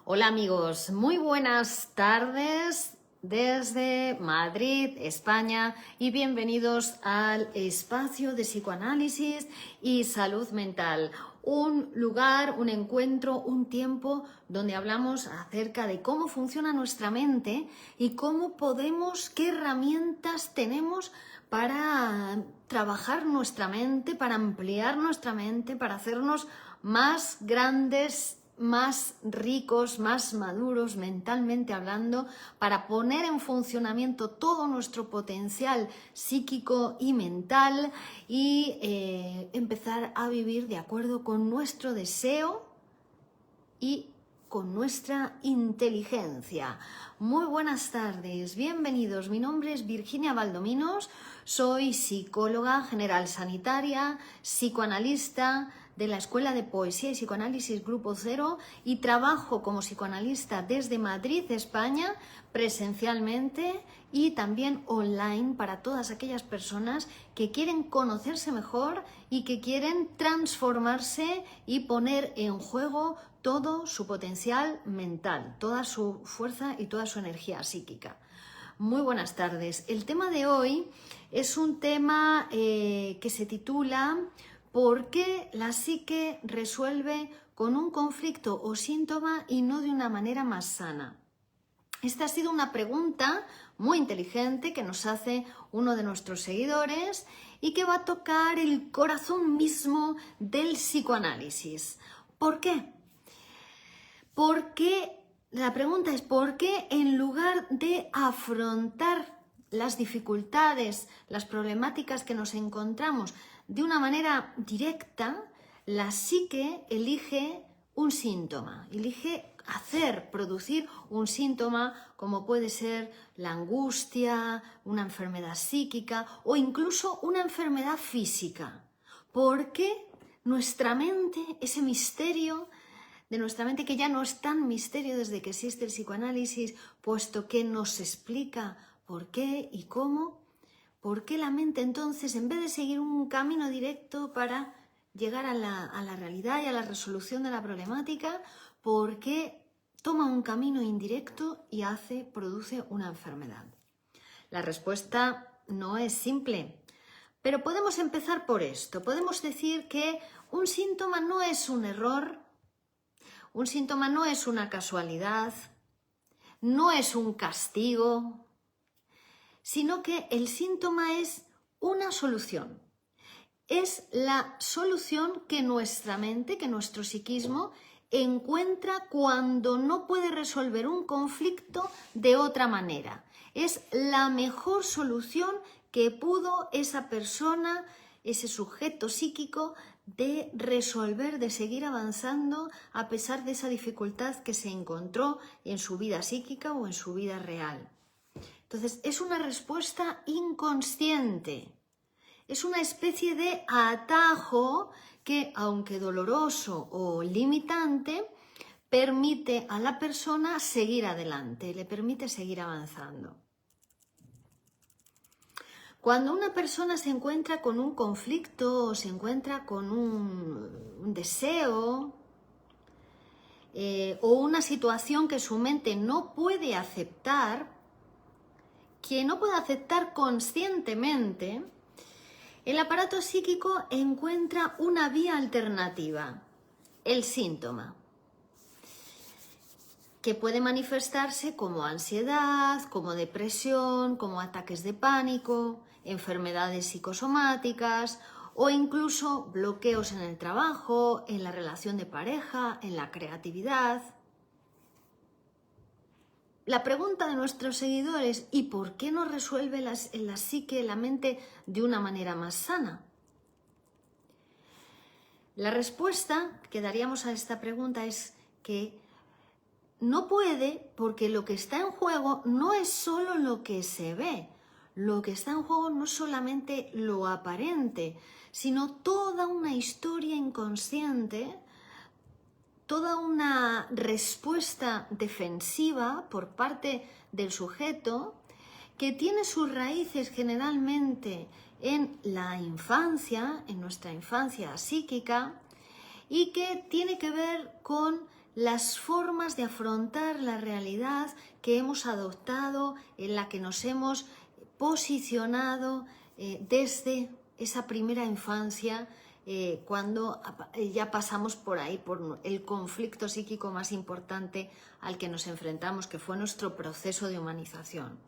Hola amigos, muy buenas tardes desde Madrid, España, y bienvenidos al espacio de psicoanálisis y salud mental. Un lugar, un encuentro, un tiempo donde hablamos acerca de cómo funciona nuestra mente y cómo podemos, qué herramientas tenemos para trabajar nuestra mente, para ampliar nuestra mente, para hacernos más grandes, más ricos, más maduros mentalmente hablando, para poner en funcionamiento todo nuestro potencial psíquico y mental y empezar a vivir de acuerdo con nuestro deseo y con nuestra inteligencia. Muy buenas tardes, bienvenidos. Mi nombre es Virginia Valdominos, soy psicóloga general sanitaria, psicoanalista de la Escuela de Poesía y Psicoanálisis Grupo Cero y trabajo como psicoanalista desde Madrid, España, presencialmente y también online para todas aquellas personas que quieren conocerse mejor y que quieren transformarse y poner en juego todo su potencial mental, toda su fuerza y toda su energía psíquica. Muy buenas tardes. El tema de hoy es un tema que se titula ¿por qué la psique resuelve con un conflicto o síntoma y no de una manera más sana? Esta ha sido una pregunta muy inteligente que nos hace uno de nuestros seguidores y que va a tocar el corazón mismo del psicoanálisis. ¿Por qué? Porque la pregunta es ¿por qué en lugar de afrontar las dificultades, las problemáticas que nos encontramos de una manera directa, la psique elige un síntoma, elige producir un síntoma como puede ser la angustia, una enfermedad psíquica o incluso una enfermedad física? ¿Por qué nuestra mente, ese misterio de nuestra mente, que ya no es tan misterio desde que existe el psicoanálisis, puesto que nos explica por qué y cómo? ¿Por qué la mente entonces, en vez de seguir un camino directo para llegar a la realidad y a la resolución de la problemática, por qué toma un camino indirecto y produce una enfermedad? La respuesta no es simple, pero podemos empezar por esto. Podemos decir que un síntoma no es un error, un síntoma no es una casualidad, no es un castigo, sino que el síntoma es una solución. Es la solución que nuestra mente, que nuestro psiquismo encuentra cuando no puede resolver un conflicto de otra manera. Es la mejor solución que pudo esa persona, ese sujeto psíquico, de resolver, de seguir avanzando a pesar de esa dificultad que se encontró en su vida psíquica o en su vida real. Entonces, es una respuesta inconsciente. Es una especie de atajo que, aunque doloroso o limitante, permite a la persona seguir adelante, le permite seguir avanzando. Cuando una persona se encuentra con un conflicto o se encuentra con un deseo o una situación que su mente no puede aceptar, que no puede aceptar conscientemente, el aparato psíquico encuentra una vía alternativa, el síntoma, que puede manifestarse como ansiedad, como depresión, como ataques de pánico, enfermedades psicosomáticas o incluso bloqueos en el trabajo, en la relación de pareja, en la creatividad. La pregunta de nuestros seguidores: ¿y por qué no resuelve la psique, la mente, de una manera más sana? La respuesta que daríamos a esta pregunta es que no puede, porque lo que está en juego no es solo lo que se ve. Lo que está en juego no es solamente lo aparente, sino toda una historia inconsciente, toda una respuesta defensiva por parte del sujeto que tiene sus raíces generalmente en la infancia, en nuestra infancia psíquica, y que tiene que ver con las formas de afrontar la realidad que hemos adoptado, en la que nos hemos posicionado desde esa primera infancia, cuando ya pasamos por ahí, por el conflicto psíquico más importante al que nos enfrentamos, que fue nuestro proceso de humanización.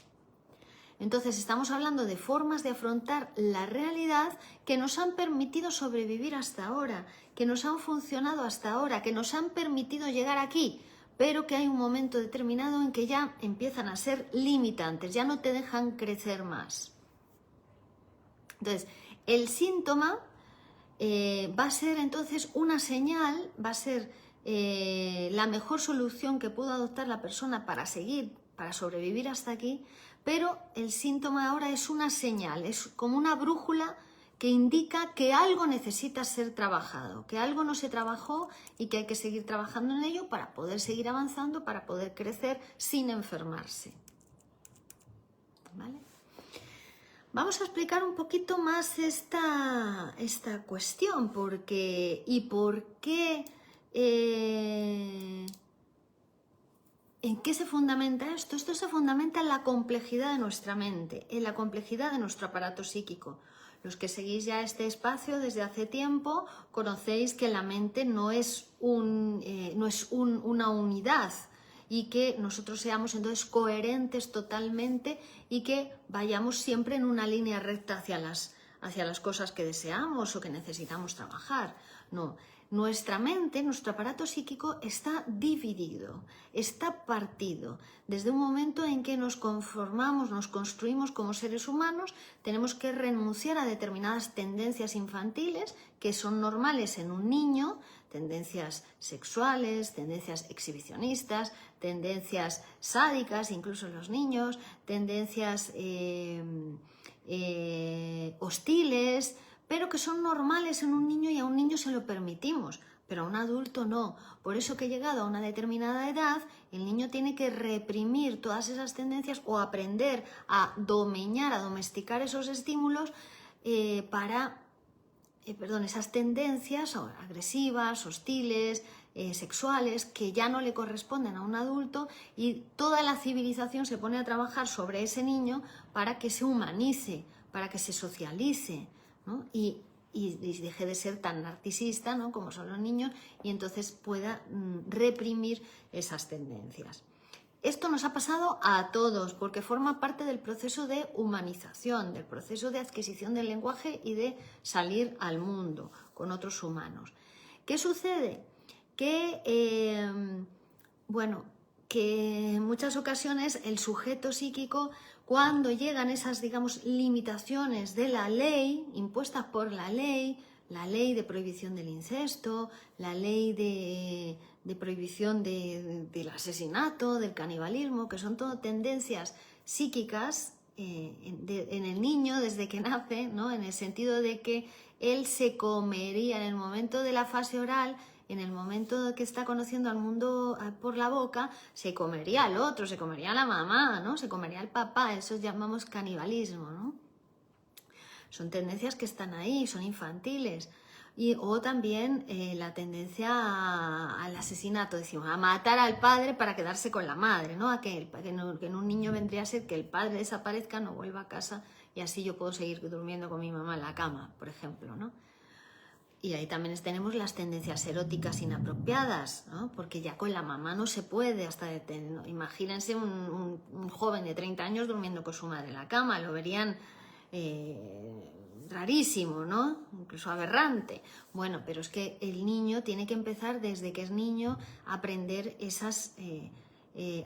Entonces estamos hablando de formas de afrontar la realidad que nos han permitido sobrevivir hasta ahora, que nos han funcionado hasta ahora, que nos han permitido llegar aquí, pero que hay un momento determinado en que ya empiezan a ser limitantes, ya no te dejan crecer más. Entonces, el síntoma va a ser entonces una señal, va a ser la mejor solución que pudo adoptar la persona para seguir, para sobrevivir hasta aquí, pero el síntoma ahora es una señal, es como una brújula que indica que algo necesita ser trabajado, que algo no se trabajó y que hay que seguir trabajando en ello para poder seguir avanzando, para poder crecer sin enfermarse. ¿Vale? Vamos a explicar un poquito más esta cuestión, porque y por qué, ¿en qué se fundamenta esto? Esto se fundamenta en la complejidad de nuestra mente, en la complejidad de nuestro aparato psíquico. Los que seguís ya este espacio desde hace tiempo conocéis que la mente no es una unidad, y que nosotros seamos entonces coherentes totalmente y que vayamos siempre en una línea recta hacia las cosas que deseamos o que necesitamos trabajar. No, nuestra mente, nuestro aparato psíquico está dividido, está partido. Desde un momento en que nos conformamos, nos construimos como seres humanos, tenemos que renunciar a determinadas tendencias infantiles que son normales en un niño, tendencias sexuales, tendencias exhibicionistas, tendencias sádicas, incluso en los niños, tendencias hostiles, pero que son normales en un niño y a un niño se lo permitimos, pero a un adulto no. Por eso que llegado a una determinada edad, el niño tiene que reprimir todas esas tendencias o aprender a domeñar, a domesticar esos estímulos esas tendencias agresivas, hostiles, sexuales, que ya no le corresponden a un adulto, y toda la civilización se pone a trabajar sobre ese niño para que se humanice, para que se socialice, ¿no? y deje de ser tan narcisista, ¿no?, como son los niños, y entonces pueda reprimir esas tendencias. Esto nos ha pasado a todos porque forma parte del proceso de humanización, del proceso de adquisición del lenguaje y de salir al mundo con otros humanos. ¿Qué sucede? Que, que en muchas ocasiones el sujeto psíquico, cuando llegan esas, digamos, limitaciones de la ley, impuestas por la ley de prohibición del incesto, la ley de prohibición del asesinato, del canibalismo, que son todo tendencias psíquicas en el niño desde que nace, ¿no?, en el sentido de que él se comería en el momento de la fase oral, en el momento que está conociendo al mundo por la boca, se comería al otro, se comería a la mamá, ¿no?, se comería al papá. Eso llamamos canibalismo, ¿no? Son tendencias que están ahí, son infantiles. O también la tendencia al asesinato, decimos, a matar al padre para quedarse con la madre, ¿no? Que en un niño vendría a ser que el padre desaparezca, no vuelva a casa y así yo puedo seguir durmiendo con mi mamá en la cama, por ejemplo, ¿no? Y ahí también tenemos las tendencias eróticas inapropiadas, ¿no? Porque ya con la mamá no se puede, imagínense un joven de 30 años durmiendo con su madre en la cama, lo verían rarísimo, ¿no?, incluso aberrante. Bueno, pero es que el niño tiene que empezar desde que es niño a aprender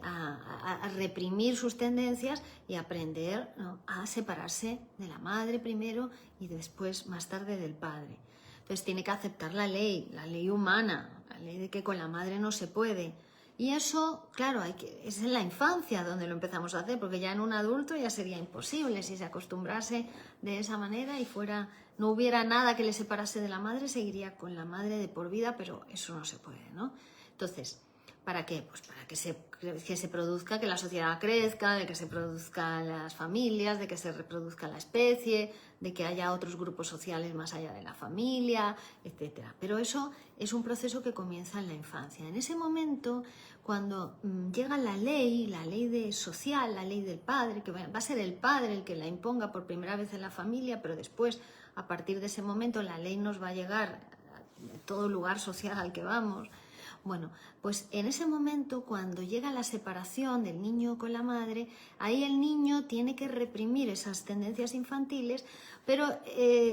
a reprimir sus tendencias y aprender, ¿no?, a separarse de la madre primero y después, más tarde, del padre. Entonces tiene que aceptar la ley humana, la ley de que con la madre no se puede. Y eso, claro, es en la infancia donde lo empezamos a hacer, porque ya en un adulto ya sería imposible. Si se acostumbrase de esa manera y no hubiera nada que le separase de la madre, seguiría con la madre de por vida, pero eso no se puede, ¿no? Entonces, ¿Para qué? Pues para que se produzca, que la sociedad crezca, de que se produzcan las familias, de que se reproduzca la especie, de que haya otros grupos sociales más allá de la familia, etc. Pero eso es un proceso que comienza en la infancia. En ese momento, cuando llega la ley social, la ley del padre, que va a ser el padre el que la imponga por primera vez en la familia, pero después, a partir de ese momento, la ley nos va a llegar a todo lugar social al que vamos. Bueno, pues en ese momento, cuando llega la separación del niño con la madre, ahí el niño tiene que reprimir esas tendencias infantiles, pero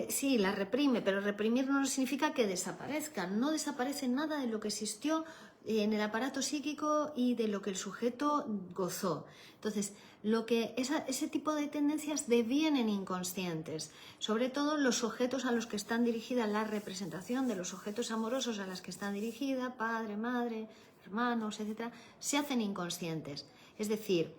sí, las reprime, pero reprimir no significa que desaparezcan, no desaparece nada de lo que existió en el aparato psíquico y de lo que el sujeto gozó. Entonces, ese tipo de tendencias devienen inconscientes, sobre todo los objetos a los que están dirigidas, la representación de los objetos amorosos a los que están dirigida, padre, madre, hermanos, etc., se hacen inconscientes. Es decir,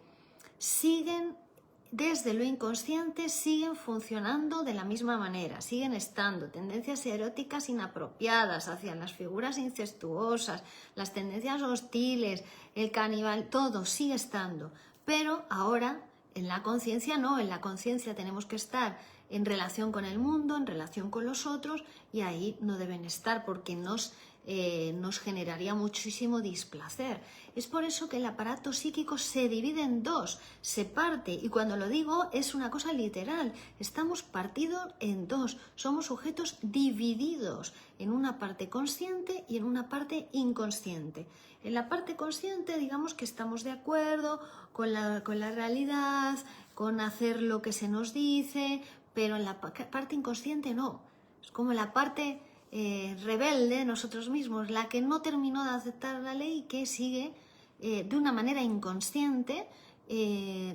desde lo inconsciente siguen funcionando de la misma manera, siguen estando tendencias eróticas inapropiadas hacia las figuras incestuosas, las tendencias hostiles, el caníbal, todo sigue estando. Pero ahora en la conciencia no, en la conciencia tenemos que estar en relación con el mundo, en relación con los otros, y ahí no deben estar porque nos generaría muchísimo displacer. Es por eso que el aparato psíquico se divide en dos, se parte, y cuando lo digo es una cosa literal, estamos partidos en dos, somos sujetos divididos en una parte consciente y en una parte inconsciente. En la parte consciente, digamos que estamos de acuerdo con la realidad, con hacer lo que se nos dice, pero en la parte inconsciente no. Es como la parte rebelde, nosotros mismos, la que no terminó de aceptar la ley y que sigue de una manera inconsciente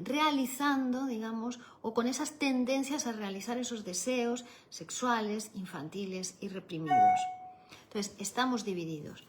realizando, digamos, o con esas tendencias a realizar esos deseos sexuales, infantiles y reprimidos. Entonces, estamos divididos.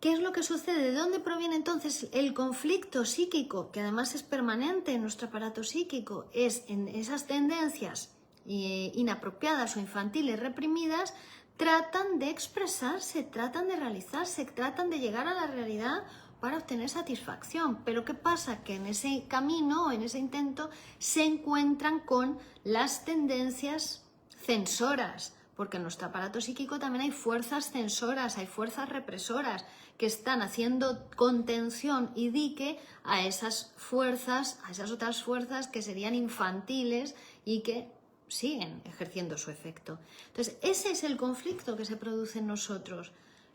¿Qué es lo que sucede? ¿De dónde proviene entonces el conflicto psíquico, que además es permanente en nuestro aparato psíquico? Es en esas tendencias inapropiadas o infantiles reprimidas, tratan de expresarse, tratan de realizarse, tratan de llegar a la realidad para obtener satisfacción. Pero ¿qué pasa? Que en ese camino, en ese intento, se encuentran con las tendencias censoras, porque en nuestro aparato psíquico también hay fuerzas censoras, hay fuerzas represoras que están haciendo contención y dique a esas fuerzas, a esas otras fuerzas que serían infantiles y que siguen ejerciendo su efecto. Entonces, ese es el conflicto que se produce en nosotros.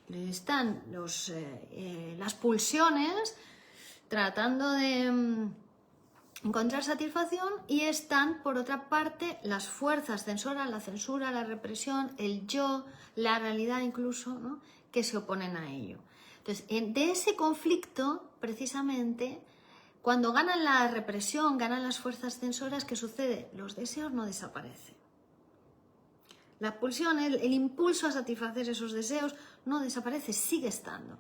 Están las pulsiones tratando de encontrar satisfacción y están, por otra parte, las fuerzas censoras, la censura, la represión, el yo, la realidad incluso, ¿no?, que se oponen a ello. Entonces, de ese conflicto, precisamente, cuando ganan la represión, ganan las fuerzas censoras, ¿qué sucede? Los deseos no desaparecen. La pulsión, el impulso a satisfacer esos deseos no desaparece, sigue estando.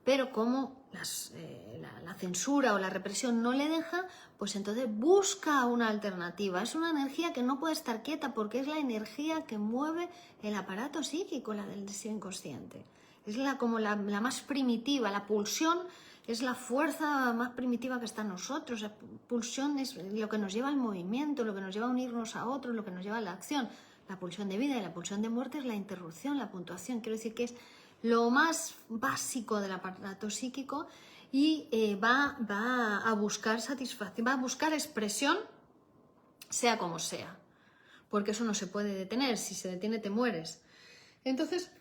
Pero como la censura o la represión no le deja, pues entonces busca una alternativa. Es una energía que no puede estar quieta porque es la energía que mueve el aparato psíquico, la del deseo inconsciente. Es como la más primitiva, la pulsión es la fuerza más primitiva que está en nosotros. La pulsión es lo que nos lleva al movimiento, lo que nos lleva a unirnos a otros, lo que nos lleva a la acción. La pulsión de vida y la pulsión de muerte es la interrupción, la puntuación. Quiero decir que es lo más básico del aparato psíquico y va a buscar satisfacción, va a buscar expresión, sea como sea, porque eso no se puede detener. Si se detiene, te mueres. Entonces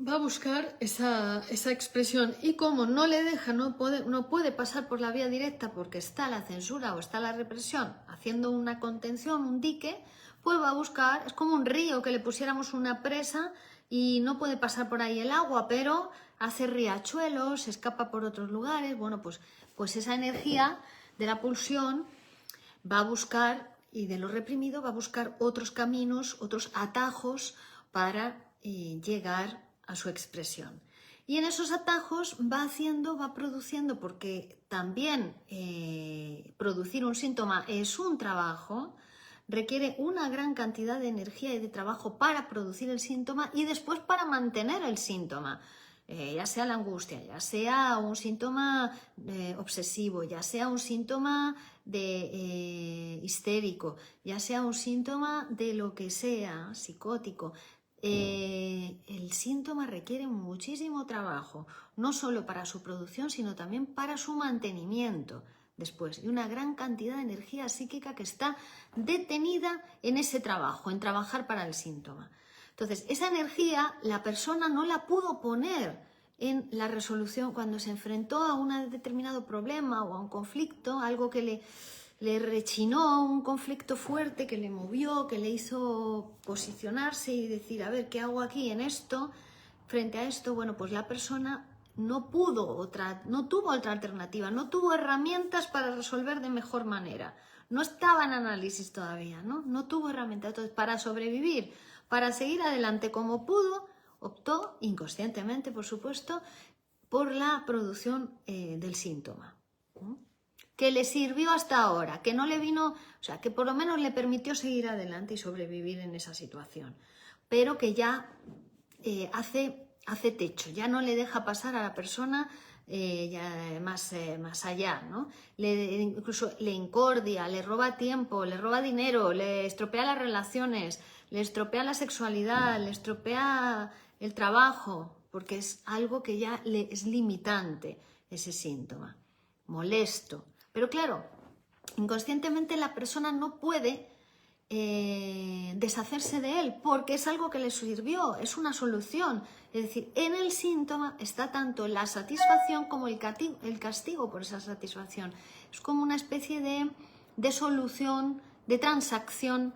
va a buscar esa expresión, y como no le deja, no puede pasar por la vía directa porque está la censura o está la represión haciendo una contención, un dique, pues va a buscar, es como un río que le pusiéramos una presa y no puede pasar por ahí el agua, pero hace riachuelos, se escapa por otros lugares. Bueno, pues esa energía de la pulsión va a buscar, y de lo reprimido va a buscar otros caminos, otros atajos para llegar a su expresión. Y en esos atajos va produciendo, porque también producir un síntoma es un trabajo, requiere una gran cantidad de energía y de trabajo para producir el síntoma y después para mantener el síntoma. ya sea la angustia, ya sea un síntoma obsesivo, ya sea un síntoma de histérico, ya sea un síntoma de lo que sea, psicótico, el síntoma requiere muchísimo trabajo, no solo para su producción, sino también para su mantenimiento después, y una gran cantidad de energía psíquica que está detenida en ese trabajo, en trabajar para el síntoma. Entonces, esa energía la persona no la pudo poner en la resolución cuando se enfrentó a un determinado problema o a un conflicto, algo que le rechinó, un conflicto fuerte que le movió, que le hizo posicionarse y decir, a ver, ¿qué hago aquí en esto? Frente a esto, bueno, pues la persona no tuvo otra alternativa, no tuvo herramientas para resolver de mejor manera. No estaba en análisis todavía, ¿no? No tuvo herramientas. Entonces, para sobrevivir, para seguir adelante como pudo, optó, inconscientemente, por supuesto, por la producción del síntoma, ¿no? Que le sirvió hasta ahora, que no le vino, o sea, que por lo menos le permitió seguir adelante y sobrevivir en esa situación, pero que ya hace techo, ya no le deja pasar a la persona ya más allá, ¿no? Incluso le incordia, le roba tiempo, le roba dinero, le estropea las relaciones, le estropea la sexualidad, le estropea el trabajo, porque es algo que ya es limitante, ese síntoma, molesto. Pero claro, inconscientemente la persona no puede deshacerse de él porque es algo que le sirvió, es una solución. Es decir, en el síntoma está tanto la satisfacción como el castigo por esa satisfacción. Es como una especie de solución, de transacción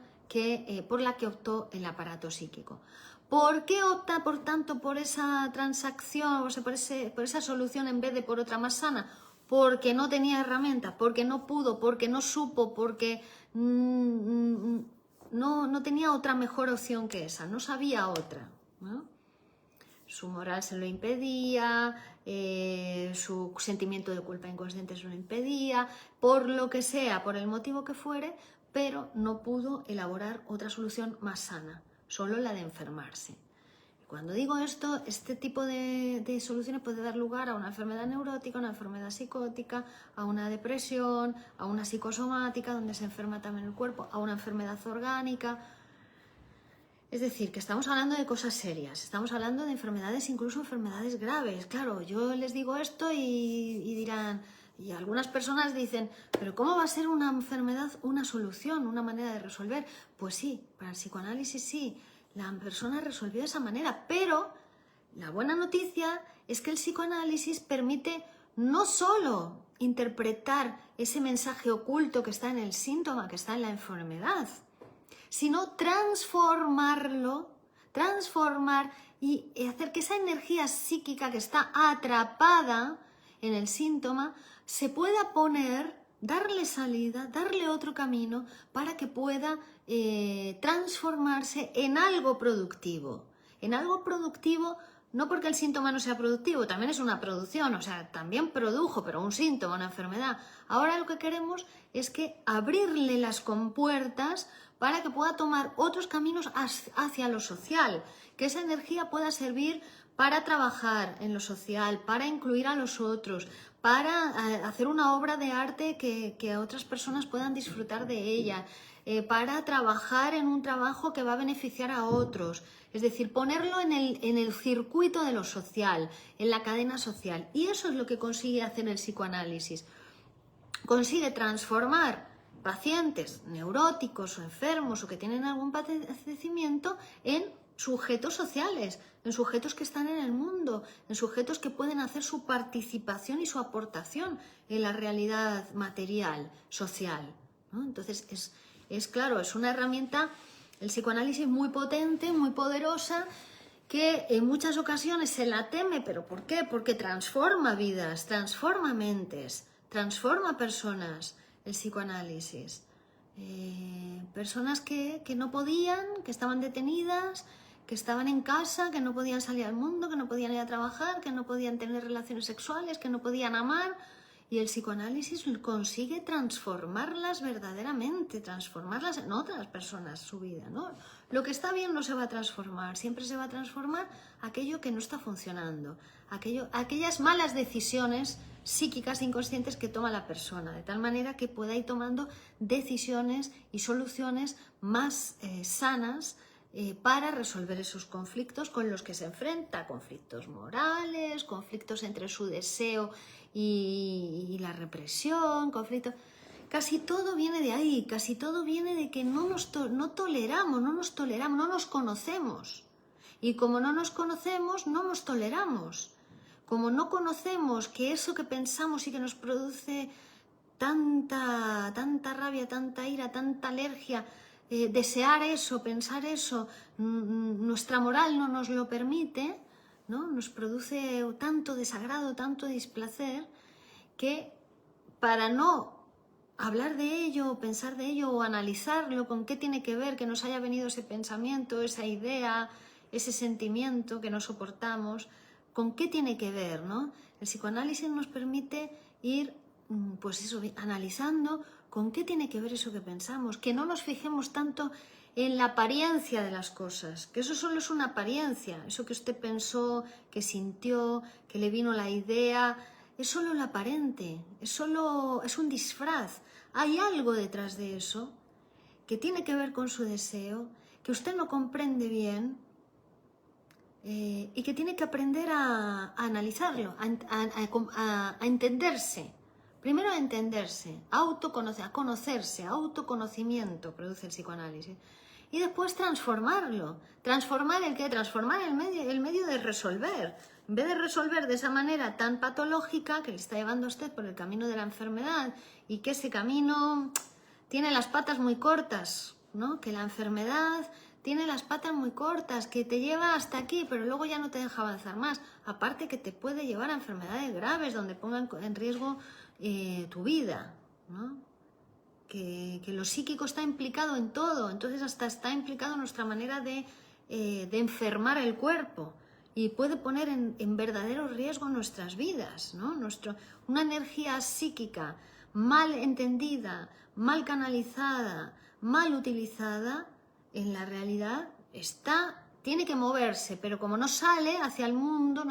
por la que optó el aparato psíquico. ¿Por qué opta, por tanto, por esa transacción, o sea, por esa solución en vez de por otra más sana? Porque no tenía herramientas, porque no pudo, porque no supo, porque no tenía otra mejor opción que esa, no sabía otra, ¿no? Su moral se lo impedía, su sentimiento de culpa inconsciente se lo impedía, por lo que sea, por el motivo que fuere, pero no pudo elaborar otra solución más sana, solo la de enfermarse. Cuando digo esto, este tipo de soluciones puede dar lugar a una enfermedad neurótica, a una enfermedad psicótica, a una depresión, a una psicosomática, donde se enferma también el cuerpo, a una enfermedad orgánica. Es decir, que estamos hablando de cosas serias, estamos hablando de enfermedades, incluso enfermedades graves. Claro, yo les digo esto y dirán, y algunas personas dicen, pero ¿cómo va a ser una enfermedad una solución, una manera de resolver? Pues sí, para el psicoanálisis sí. La persona resolvió de esa manera, pero la buena noticia es que el psicoanálisis permite no solo interpretar ese mensaje oculto que está en el síntoma, que está en la enfermedad, sino transformar y hacer que esa energía psíquica que está atrapada en el síntoma se pueda poner, darle salida, darle otro camino para que pueda transformarse en algo productivo. En algo productivo, no porque el síntoma no sea productivo, también es una producción, o sea, también produjo, pero un síntoma, una enfermedad. Ahora lo que queremos es que abrirle las compuertas para que pueda tomar otros caminos hacia lo social, que esa energía pueda servir para trabajar en lo social, para incluir a los otros, para hacer una obra de arte que otras personas puedan disfrutar de ella, para trabajar en un trabajo que va a beneficiar a otros. Es decir, ponerlo en el circuito de lo social, en la cadena social. Y eso es lo que consigue hacer el psicoanálisis. Consigue transformar pacientes neuróticos o enfermos o que tienen algún padecimiento en sujetos sociales, en sujetos que están en el mundo, en sujetos que pueden hacer su participación y su aportación en la realidad material, social, ¿no? Entonces, es claro, es una herramienta, el psicoanálisis, muy potente, muy poderosa, que en muchas ocasiones se la teme. ¿Pero por qué? Porque transforma vidas, transforma mentes, transforma personas, el psicoanálisis. Personas que no podían, que estaban detenidas, que estaban en casa, que no podían salir al mundo, que no podían ir a trabajar, que no podían tener relaciones sexuales, que no podían amar, Y el psicoanálisis consigue transformarlas verdaderamente, transformarlas en otras personas, su vida, ¿no? Lo que está bien no se va a transformar, siempre se va a transformar aquello que no está funcionando, aquellas malas decisiones psíquicas inconscientes que toma la persona, de tal manera que pueda ir tomando decisiones y soluciones más sanas para resolver esos conflictos con los que se enfrenta, conflictos morales, conflictos entre su deseo y la represión, conflictos... Casi todo viene de ahí, casi todo viene de que no toleramos, no nos conocemos. Y como no nos conocemos, no nos toleramos. Como no conocemos que eso que pensamos y que nos produce tanta rabia, tanta ira, tanta alergia, desear eso, pensar eso, nuestra moral no nos lo permite, ¿no? Nos produce tanto desagrado, tanto displacer, que para no hablar de ello, pensar de ello o analizarlo, con qué tiene que ver que nos haya venido ese pensamiento, esa idea, ese sentimiento que no soportamos, con qué tiene que ver, ¿no? El psicoanálisis nos permite ir, pues eso, analizando con qué tiene que ver eso que pensamos, que no nos fijemos tanto en la apariencia de las cosas, que eso solo es una apariencia, eso que usted pensó, que sintió, que le vino la idea, es solo lo aparente, es un disfraz. Hay algo detrás de eso que tiene que ver con su deseo, que usted no comprende bien y que tiene que aprender a analizarlo, a entenderse. Primero a entenderse, a conocerse, autoconocimiento produce el psicoanálisis. Y después transformarlo. ¿Transformar el qué? Transformar el medio de resolver. En vez de resolver de esa manera tan patológica que le está llevando a usted por el camino de la enfermedad y que ese camino tiene las patas muy cortas, ¿no? Que la enfermedad tiene las patas muy cortas, que te lleva hasta aquí, pero luego ya no te deja avanzar más. Aparte que te puede llevar a enfermedades graves donde pongan en riesgo tu vida, ¿no? Que lo psíquico está implicado en todo, entonces hasta está implicado en nuestra manera de enfermar el cuerpo y puede poner en verdadero riesgo nuestras vidas, ¿no? Una energía psíquica mal entendida, mal canalizada, mal utilizada, en la realidad tiene que moverse, pero como no sale hacia el mundo,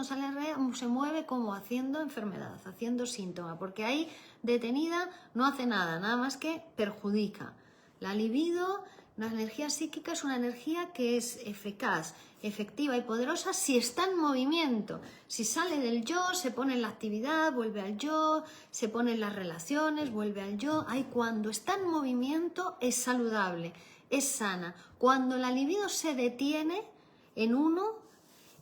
se mueve como haciendo enfermedad, haciendo síntoma, porque ahí detenida no hace nada más que perjudica. La libido, la energía psíquica es una energía que es eficaz, efectiva y poderosa si está en movimiento. Si sale del yo, se pone en la actividad, vuelve al yo, se pone en las relaciones, vuelve al yo. Ahí cuando está en movimiento es saludable, es sana. Cuando la libido se detiene en uno,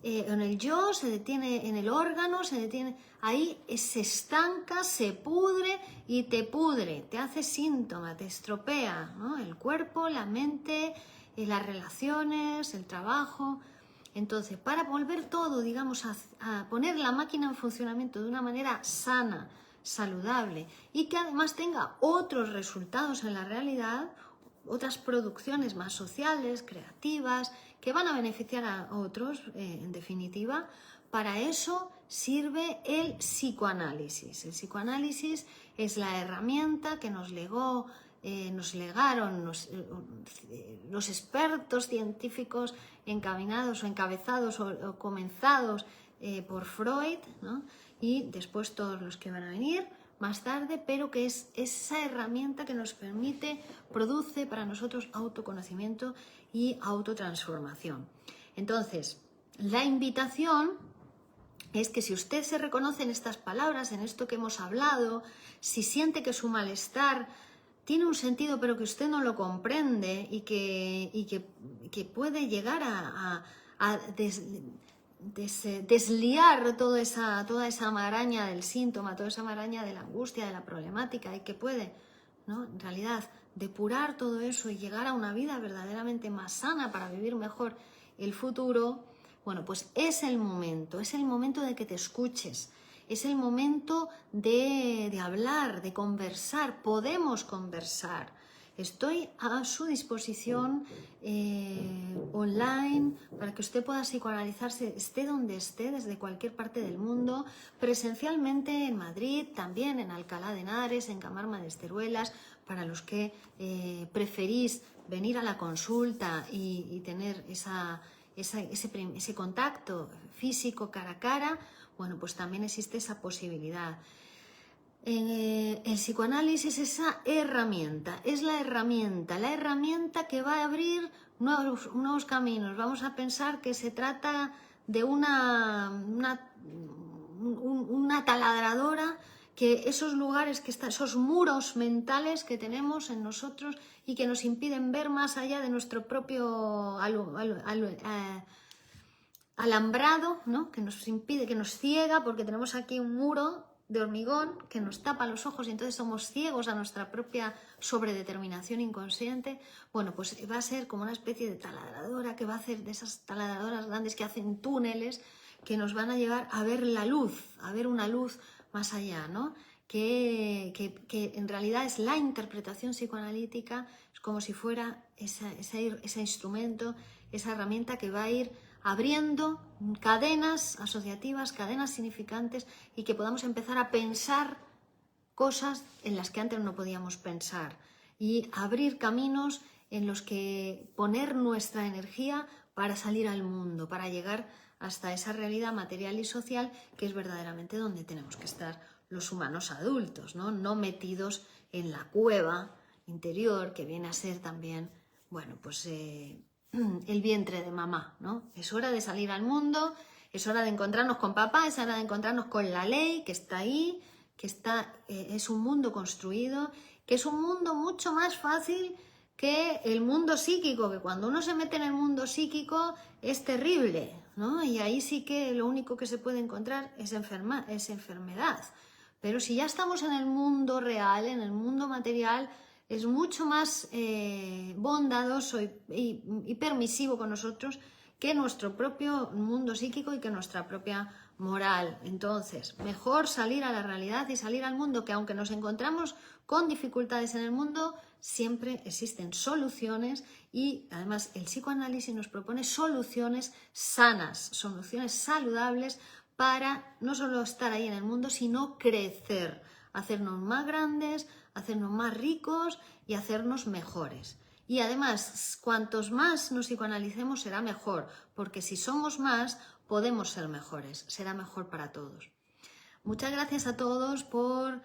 en el yo, se detiene en el órgano, se detiene, ahí se estanca, se pudre y te pudre, te hace síntoma, te estropea, ¿no? El cuerpo, la mente, las relaciones, el trabajo. Entonces, para volver todo, digamos, a poner la máquina en funcionamiento de una manera sana, saludable y que además tenga otros resultados en la realidad, otras producciones más sociales, creativas, que van a beneficiar a otros, en definitiva, para eso sirve el psicoanálisis. El psicoanálisis es la herramienta que nos legaron los expertos científicos encaminados o encabezados o comenzados por Freud, ¿no? Y después todos los que van a venir más tarde, pero que es esa herramienta que nos produce para nosotros autoconocimiento y autotransformación. Entonces, la invitación es que si usted se reconoce en estas palabras, en esto que hemos hablado, si siente que su malestar tiene un sentido pero que usted no lo comprende y que puede llegar a desliar toda esa maraña del síntoma, toda esa maraña de la angustia, de la problemática, y que puede, ¿no?, en realidad depurar todo eso y llegar a una vida verdaderamente más sana para vivir mejor el futuro. Bueno, pues es el momento de que te escuches, es el momento de hablar, de conversar. Podemos conversar. Estoy a su disposición online para que usted pueda psicoanalizarse, esté donde esté, desde cualquier parte del mundo, presencialmente en Madrid, también en Alcalá de Henares, en Camarma de Esteruelas, para los que preferís venir a la consulta y tener ese contacto físico cara a cara, bueno, pues también existe esa posibilidad. El psicoanálisis es esa herramienta, es la herramienta que va a abrir nuevos caminos. Vamos a pensar que se trata de una taladradora, que esos lugares que están, esos muros mentales que tenemos en nosotros y que nos impiden ver más allá de nuestro propio alambrado, ¿no? Que nos impide, que nos ciega, porque tenemos aquí un muro de hormigón que nos tapa los ojos y entonces somos ciegos a nuestra propia sobredeterminación inconsciente. Bueno, pues va a ser como una especie de taladradora que va a hacer de esas taladradoras grandes que hacen túneles que nos van a llevar a ver la luz, a ver una luz más allá, ¿no? Que en realidad es la interpretación psicoanalítica, es como si fuera ese instrumento, esa herramienta que va a ir abriendo cadenas asociativas, cadenas significantes y que podamos empezar a pensar cosas en las que antes no podíamos pensar y abrir caminos en los que poner nuestra energía para salir al mundo, para llegar hasta esa realidad material y social que es verdaderamente donde tenemos que estar los humanos adultos, ¿no? No metidos en la cueva interior que viene a ser también, bueno, pues el vientre de mamá, ¿no? Es hora de salir al mundo, es hora de encontrarnos con papá, es hora de encontrarnos con la ley que está ahí, que es un mundo construido, que es un mundo mucho más fácil que el mundo psíquico, que cuando uno se mete en el mundo psíquico es terrible, ¿no? Y ahí sí que lo único que se puede encontrar es enfermedad. Pero si ya estamos en el mundo real, en el mundo material, es mucho más bondadoso y permisivo con nosotros que nuestro propio mundo psíquico y que nuestra propia moral. Entonces, mejor salir a la realidad y salir al mundo, que aunque nos encontramos con dificultades en el mundo, siempre existen soluciones y además el psicoanálisis nos propone soluciones sanas, soluciones saludables para no solo estar ahí en el mundo, sino crecer, hacernos más grandes, hacernos más ricos y hacernos mejores. Y además, cuantos más nos psicoanalicemos será mejor, porque si somos más, podemos ser mejores, será mejor para todos. Muchas gracias a todos por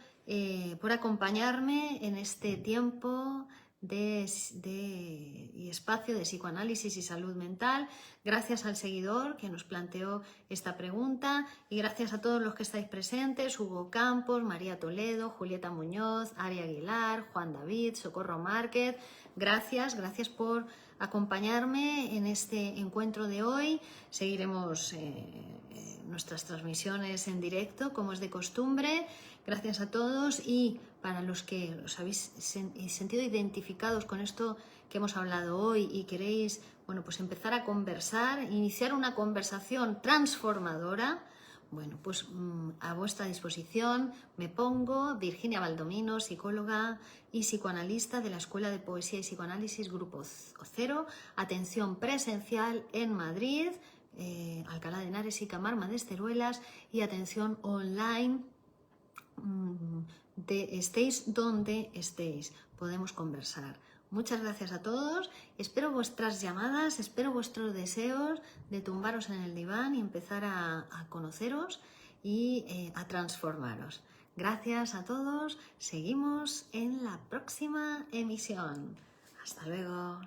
acompañarme en este tiempo y espacio de psicoanálisis y salud mental. Gracias al seguidor que nos planteó esta pregunta y gracias a todos los que estáis presentes: Hugo Campos, María Toledo, Julieta Muñoz, Ari Aguilar, Juan David, Socorro Márquez. Gracias por acompañarme en este encuentro de hoy. Seguiremos nuestras transmisiones en directo, como es de costumbre. Gracias a todos y para los que os habéis sentido identificados con esto que hemos hablado hoy y queréis, bueno, pues empezar a conversar, iniciar una conversación transformadora, bueno, pues a vuestra disposición me pongo. Virginia Baldomino, psicóloga y psicoanalista de la Escuela de Poesía y Psicoanálisis Grupo Cero, atención presencial en Madrid, Alcalá de Henares y Camarma de Esteruelas, y atención online, estéis donde estéis, podemos conversar. Muchas gracias a todos, espero vuestras llamadas, espero vuestros deseos de tumbaros en el diván y empezar a conoceros y a transformaros. Gracias a todos, seguimos en la próxima emisión. Hasta luego.